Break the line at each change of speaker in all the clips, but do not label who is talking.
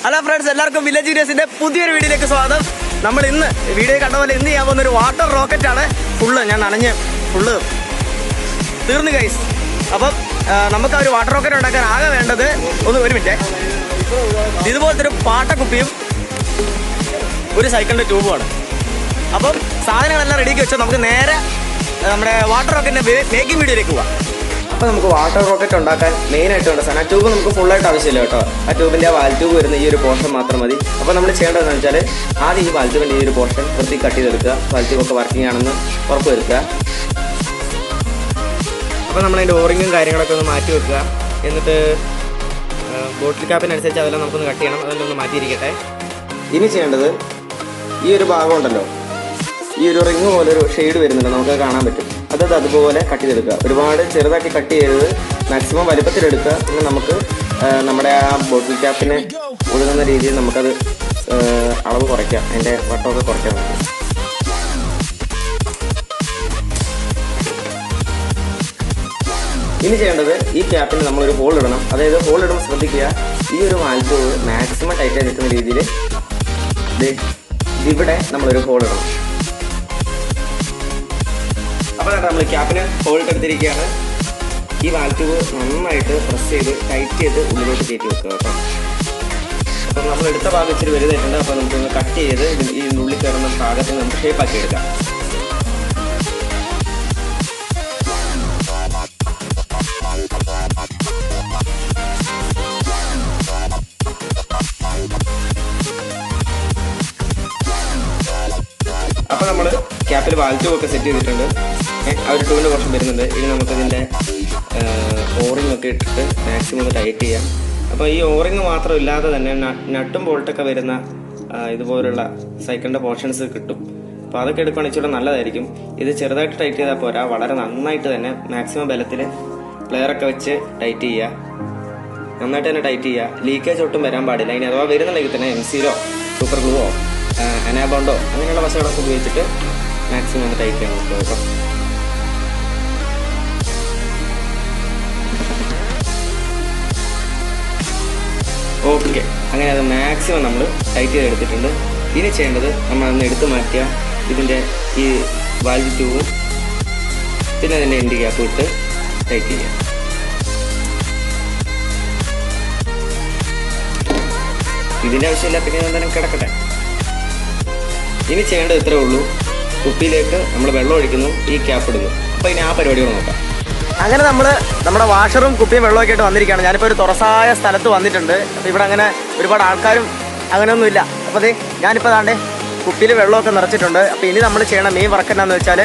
Hello friends, എല്ലാവർക്കും village വീഡിയോസിന്റെ പുതിയൊരു വീഡിയോയിലേക്ക് സ്വാഗതം. നമ്മൾ ഇന്ന് വീഡിയോ കണ്ട പോലെ ഇന്ന് ചെയ്യാൻ പോകുന്ന ഒരു വാട്ടർ റോക്കറ്റ് ആണ്. ഞാൻ നനഞ്ഞ് തീർന്നു ഗൈസ്. അപ്പം നമുക്ക് ആ ഒരു വാട്ടർ റോക്കറ്റ് ഉണ്ടാക്കാൻ ആകെ വേണ്ടത് ഒരു മിനിറ്റ്, ഇതുപോലത്തെ ഒരു പാട്ടക്കുപ്പിയും ഒരു സൈക്കിളിന്റെ ട്യൂബുമാണ്. അപ്പം സാധനങ്ങളെല്ലാം റെഡിയാക്കി വെച്ചാൽ നമുക്ക് നേരെ നമ്മുടെ വാട്ടർ റോക്കറ്റിന്റെ മേക്കിംഗ് വീഡിയോയിലേക്ക് പോവാം. അപ്പോൾ നമുക്ക് വാട്ടർ റോക്കറ്റ് ഉണ്ടാക്കാൻ മെയിനായിട്ട് വേണ്ട സാധനം, ആ ട്യൂബ് നമുക്ക് ഫുള്ളായിട്ട് ആവശ്യമില്ല കേട്ടോ. ആ ട്യൂബിൻ്റെ ആ വാൽ ട്യൂബ് വരുന്ന ഈ ഒരു പോർഷൻ മാത്രം മതി. അപ്പോൾ നമ്മൾ ചെയ്യേണ്ടതെന്ന് വെച്ചാൽ ആദ്യം ഈ വാൽ ട്യൂബിൻ്റെ ഈ ഒരു പോർഷൻ വൃത്തി കട്ട് ചെയ്തെടുക്കുക. വാൽ ട്യൂബൊക്കെ വർക്കിംഗ് ആണെന്ന് ഉറപ്പ് വരുത്തുക. അപ്പോൾ നമ്മളതിൻ്റെ ഓറിങ്ങും കാര്യങ്ങളൊക്കെ ഒന്ന് മാറ്റി വെക്കുക. എന്നിട്ട് ബോട്ടിൽ ക്യാപ്പിനനുസരിച്ച് അതെല്ലാം നമുക്കൊന്ന് കട്ട് ചെയ്യണം. അതെല്ലാം ഒന്ന് മാറ്റിയിരിക്കട്ടെ. ഇനി ചെയ്യേണ്ടത് ഈ ഒരു ഭാഗം ഉണ്ടല്ലോ, ഈ ഒരു റിങ് പോലെ ഒരു ഷെയ്ഡ് വരുന്നുണ്ട്, നമുക്ക് കാണാൻ പറ്റും. അതുപോലെ കട്ട് ചെയ്തെടുക്കുക. ഒരുപാട് ചെറുതാക്കി കട്ട് ചെയ്തത് മാക്സിമം വലുപ്പത്തിലെടുക്കുക. പിന്നെ നമുക്ക് നമ്മുടെ ആ ബോട്ടിൽ ക്യാപ്പിന് ഒതുങ്ങുന്ന രീതിയിൽ നമുക്കത് അളവ് കുറയ്ക്കാം, അതിൻ്റെ വട്ടമൊക്കെ കുറയ്ക്കാൻ പറ്റും. ഇനി ചെയ്യേണ്ടത് ഈ ക്യാപ്പിന് നമ്മളൊരു ഹോൾ ഇടണം. അതായത് ഹോൾ ഇടുമ്പോൾ ശ്രദ്ധിക്കുക, ഈ ഒരു വാൽവ് മാക്സിമം ടൈറ്റായി നിൽക്കുന്ന രീതിയിൽ ഇവിടെ നമ്മളൊരു ഹോൾ ഇടണം. അപ്പോൾ നമ്മൾ ക്യാപ്പിന് ഹോൾഡ് എടുത്തിരിക്കുകയാണ്. ഈ വാൽ ട്യൂബ് നന്നായിട്ട് പ്രസ് ചെയ്ത് ടൈറ്റ് ചെയ്ത് ഉള്ളിലോട്ട് കയറ്റി വെക്കുക കേട്ടോ. അപ്പം നമ്മൾ എടുത്ത ഭാഗം ഇച്ചിരി വലുതായിട്ടുണ്ട്. അപ്പോൾ നമുക്കൊന്ന് കട്ട് ചെയ്ത് ഈ ഉള്ളിൽ കയറുന്ന ഭാഗത്തിന് നമുക്ക് ഷേപ്പാക്കി എടുക്കാം. അപ്പോൾ നമ്മൾ ക്യാപ്പിൽ വാൽ ട്യൂബൊക്കെ സെറ്റ് ചെയ്തിട്ടുണ്ട്. ആ ഒരു ട്യൂബിൻ്റെ കുറച്ച് വരുന്നുണ്ട്. ഇനി നമുക്കതിൻ്റെ ഓറിങ് ഒക്കെ ഇട്ടിട്ട് മാക്സിമം ഒന്ന് ടൈറ്റ് ചെയ്യാം. അപ്പോൾ ഈ ഓറിങ് മാത്രം ഇല്ലാതെ തന്നെ നട്ടും ബോൾട്ടൊക്കെ വരുന്ന ഇതുപോലുള്ള സൈക്കിളിൻ്റെ പോർഷൻസ് കിട്ടും. അപ്പോൾ അതൊക്കെ എടുക്കുകയാണെങ്കിൽ ഇച്ചിരി നല്ലതായിരിക്കും. ഇത് ചെറുതായിട്ട് ടൈറ്റ് ചെയ്താൽ പോരാ, വളരെ നന്നായിട്ട് തന്നെ മാക്സിമം ബലത്തിൽ പ്ലെയറൊക്കെ വെച്ച് ടൈറ്റ് ചെയ്യുക. നന്നായിട്ട് തന്നെ ടൈറ്റ് ചെയ്യുക. ലീക്കേജ് ഒട്ടും വരാൻ പാടില്ല. ഇനി അഥവാ വരുന്നുണ്ടെങ്കിൽ തന്നെ എംസിലോ സൂപ്പർ ഗ്ലൂവോ അനാബോണ്ടോ അങ്ങനെയുള്ള വശങ്ങളൊക്കെ ഉപയോഗിച്ചിട്ട് മാക്സിമം ഒന്ന് ടൈറ്റ് ചെയ്യാൻ നോക്കുക കേട്ടോ. ഓക്കെ, അങ്ങനെ അത് മാക്സിമം നമ്മൾ ടൈറ്റ് ചെയ്തെടുത്തിട്ടുണ്ട്. ഇനി ചെയ്യേണ്ടത് നമ്മളൊന്ന് എടുത്തു മാറ്റുക. ഇതിൻ്റെ ഈ വാൽവ് ട്യൂബും പിന്നെ അതിൻ്റെ എൻഡ് ക്യാപ്പും ഇട്ട് ടൈറ്റ് ചെയ്യുക. ഇതിൻ്റെ ആവശ്യമില്ല, പിന്നെ എന്തായാലും കിടക്കട്ടെ. ഇനി ചെയ്യേണ്ടത് ഇത്രേ ഉള്ളൂ. കുപ്പിയിലേക്ക് നമ്മൾ വെള്ളം ഒഴിക്കുന്നു, ഈ ക്യാപ്പ് ഇടുന്നു. അപ്പോൾ ഇനി ആ പരിപാടികൾ നോക്കാം. അങ്ങനെ നമ്മൾ നമ്മുടെ വാഷറും കുപ്പിയും വെള്ളമൊക്കെ ആയിട്ട് വന്നിരിക്കുകയാണ്. ഞാനിപ്പോൾ ഒരു തുറസായ സ്ഥലത്ത് വന്നിട്ടുണ്ട്. അപ്പോൾ ഇവിടെ അങ്ങനെ ഒരുപാട് ആൾക്കാരും അങ്ങനെയൊന്നുമില്ല. അപ്പോൾ അതെ ഞാനിപ്പോൾ താണ്ടെ കുപ്പിയിൽ വെള്ളമൊക്കെ നിറച്ചിട്ടുണ്ട്. അപ്പോൾ ഇനി നമ്മൾ ചെയ്യണം മെയിൻ വർക്ക് എന്താണെന്ന് വെച്ചാൽ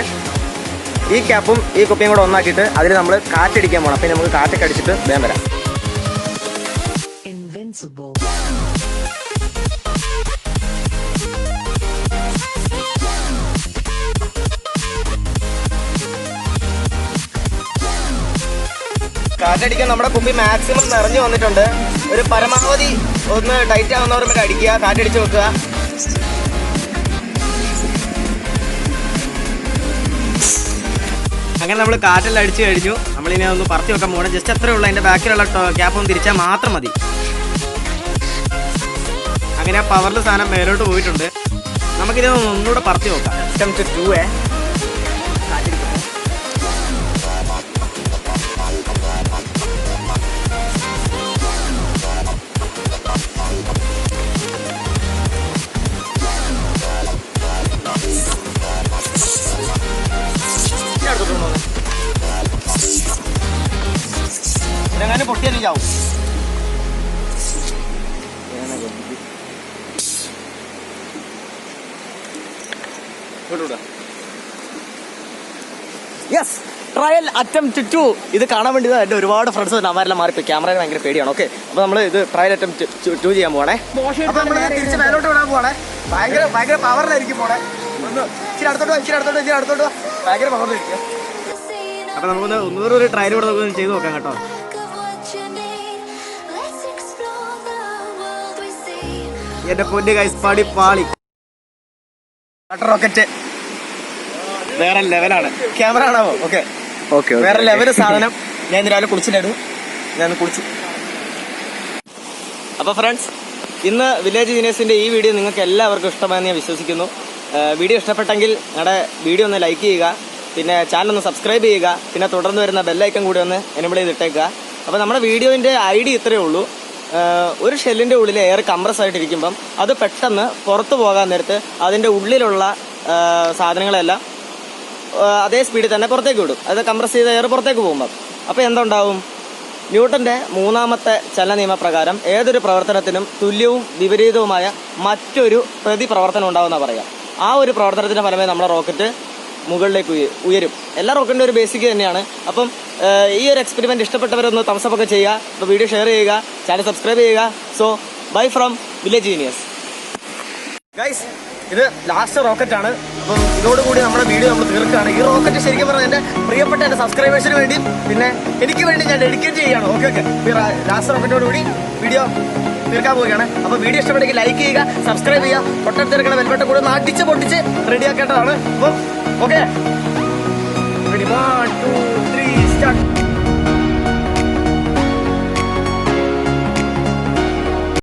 ഈ ക്യാപ്പും ഈ കുപ്പിയും കൂടെ ഒന്നാക്കിയിട്ട് അതിൽ നമ്മൾ കാറ്റടിക്കാൻ പോകണം. അപ്പോൾ നമുക്ക് കാറ്റൊക്കെ അടിച്ചിട്ട് വേഗം വരാം. കാറ്റടിക്കാൻ നമ്മുടെ കുപ്പി മാക്സിമം നിറഞ്ഞു വന്നിട്ടുണ്ട്. ഒരു പരമാവധി ഒന്ന് ടൈറ്റ് ആവുന്നവർ മറ്റേ അടിക്കുക, കാറ്റടിച്ച് വെക്കുക. അങ്ങനെ നമ്മൾ കാറ്റെല്ലാം അടിച്ചു കഴിഞ്ഞു. നമ്മളിനി ഒന്ന് പറത്തി വെക്കാൻ പോകണം. ജസ്റ്റ് അത്രേ ഉള്ളൂ. അതിൻ്റെ ബാക്കിലുള്ള ക്യാപ്പ് ഒന്ന് തിരിച്ചാൽ മാത്രം മതി. അങ്ങനെ ആ പവറിൽ സാധനം മേലോട്ട് പോയിട്ടുണ്ട്. നമുക്കിത് ഒന്നുകൂടെ പറത്തി നോക്കാം. അറ്റംപ്റ്റ് 2 ഇതെങ്ങനെ പൊട്ടിയാലും ചാവും. Yes, trial attempt 2. ഇത് കാണാൻ വേണ്ടി എൻ്റെ ഒരുപാട് ഫ്രണ്ട്സ് അവരെല്ലാം മാറിപ്പോയി. ക്യാമറ ഭയങ്കര പേടിയാണ്. ഓക്കെ, അപ്പോൾ നമ്മൾ ഇത് ട്രയൽ അറ്റംപ്റ്റ് 2 ചെയ്യാൻ പോകണേ. അപ്പോൾ നമ്മൾ തിരിച്ച് മേലോട്ട് വിടാൻ പോകണേ. ഭയങ്കര പവറിലായിരിക്കും പോണേ. ഒന്ന് ഇച്ചിരി അടുത്തോട്ട് ഭയങ്കര പവറിലായിരിക്കും. അപ്പോൾ നമുക്കൊന്ന് ഒരു ട്രയൽ കൂടെ നമുക്ക് ചെയ്ത് നോക്കാം കേട്ടോ. എൻ്റെ പൊന്നു ഗൈസ്, പാളി വാട്ടർ റോക്കറ്റ് വേറെ ലെവലാണ്. ക്യാമറ ആണാവോ? ഓക്കെ, വേറെ ലെവൽ സാധനം. ഞാൻ രാവിലെ കുളിച്ചില്ലായിരുന്നു, ഞാൻ കുളിച്ചു. അപ്പോൾ ഫ്രണ്ട്സ് ഇന്ന് വില്ലേജ് ജീനിയസിൻ്റെ ഈ വീഡിയോ നിങ്ങൾക്ക് എല്ലാവർക്കും ഇഷ്ടമായെന്ന് ഞാൻ വിശ്വസിക്കുന്നു. വീഡിയോ ഇഷ്ടപ്പെട്ടെങ്കിൽ ഞങ്ങളുടെ വീഡിയോ ഒന്ന് ലൈക്ക് ചെയ്യുക, പിന്നെ ചാനൽ ഒന്ന് സബ്സ്ക്രൈബ് ചെയ്യുക, പിന്നെ തുടർന്ന് വരുന്ന ബെല്ലൈക്കൺ കൂടി ഒന്ന് എനേബിൾ ചെയ്തിട്ടേക്കുക. അപ്പോൾ നമ്മുടെ വീഡിയോൻ്റെ ഐഡിയ ഇത്രയേ ഉള്ളൂ. ഒരു ഷെല്ലിൻ്റെ ഉള്ളിൽ എയർ കംപ്രസ് ആയിട്ടിരിക്കുമ്പം അത് പെട്ടെന്ന് പുറത്തു പോകാൻ നേരത്ത് അതിൻ്റെ ഉള്ളിലുള്ള സാധനങ്ങളെല്ലാം അതേ സ്പീഡിൽ തന്നെ പുറത്തേക്ക് വിടും. അത് കംപ്രസ് ചെയ്ത എയർ പുറത്തേക്ക് പോകുമ്പം അപ്പോൾ എന്തുണ്ടാവും? ന്യൂട്ടൻ്റെ മൂന്നാമത്തെ ചലന നിയമപ്രകാരം ഏതൊരു പ്രവർത്തനത്തിനും തുല്യവും വിപരീതവുമായ മറ്റൊരു പ്രതിപ്രവർത്തനം ഉണ്ടാവുമെന്നാണ് പറയുക. ആ ഒരു പ്രവർത്തനത്തിൻ്റെ ഫലമായി നമ്മുടെ റോക്കറ്റ് മുകളിലേക്ക് ഉയരും. എല്ലാ റോക്കറ്റിൻ്റെ ഒരു ബേസിക് തന്നെയാണ്. അപ്പം ഈ ഒരു എക്സ്പെരിമെൻറ്റ് ഇഷ്ടപ്പെട്ടവരൊന്ന് തംസപ്പ് ഒക്കെ ചെയ്യുക. അപ്പോൾ വീഡിയോ ഷെയർ ചെയ്യുക, ചാനൽ സബ്സ്ക്രൈബ് ചെയ്യുക. So bye from village genius guys. ഇത് ലാസ്റ്റ് റോക്കറ്റാണ്. അപ്പം ഇതോടുകൂടി നമ്മുടെ വീഡിയോ നമ്മൾ തീർക്കുകയാണ്. ഈ റോക്കറ്റ് ശരിക്കും പറഞ്ഞാൽ എൻ്റെ പ്രിയപ്പെട്ട എൻ്റെ സബ്സ്ക്രൈബേഴ്സിന് വേണ്ടി പിന്നെ എനിക്ക് വേണ്ടി ഞാൻ ഡെഡിക്കേറ്റ് ചെയ്യുകയാണ്. ഓക്കെ ലാസ്റ്റ് റോക്കറ്റോടുകൂടി വീഡിയോ തീർക്കാൻ പോവുകയാണ്. അപ്പോൾ വീഡിയോ ഇഷ്ടപ്പെട്ടെങ്കിൽ ലൈക്ക് ചെയ്യുക, സബ്സ്ക്രൈബ് ചെയ്യുക, തൊട്ടടുത്ത് എടുക്കുന്ന ബെൽബട്ടൺ കൂടി ഒന്ന് അടിച്ച് പൊട്ടിച്ച് റെഡിയാക്കേണ്ടതാണ്. അപ്പം ഓക്കെ 1 2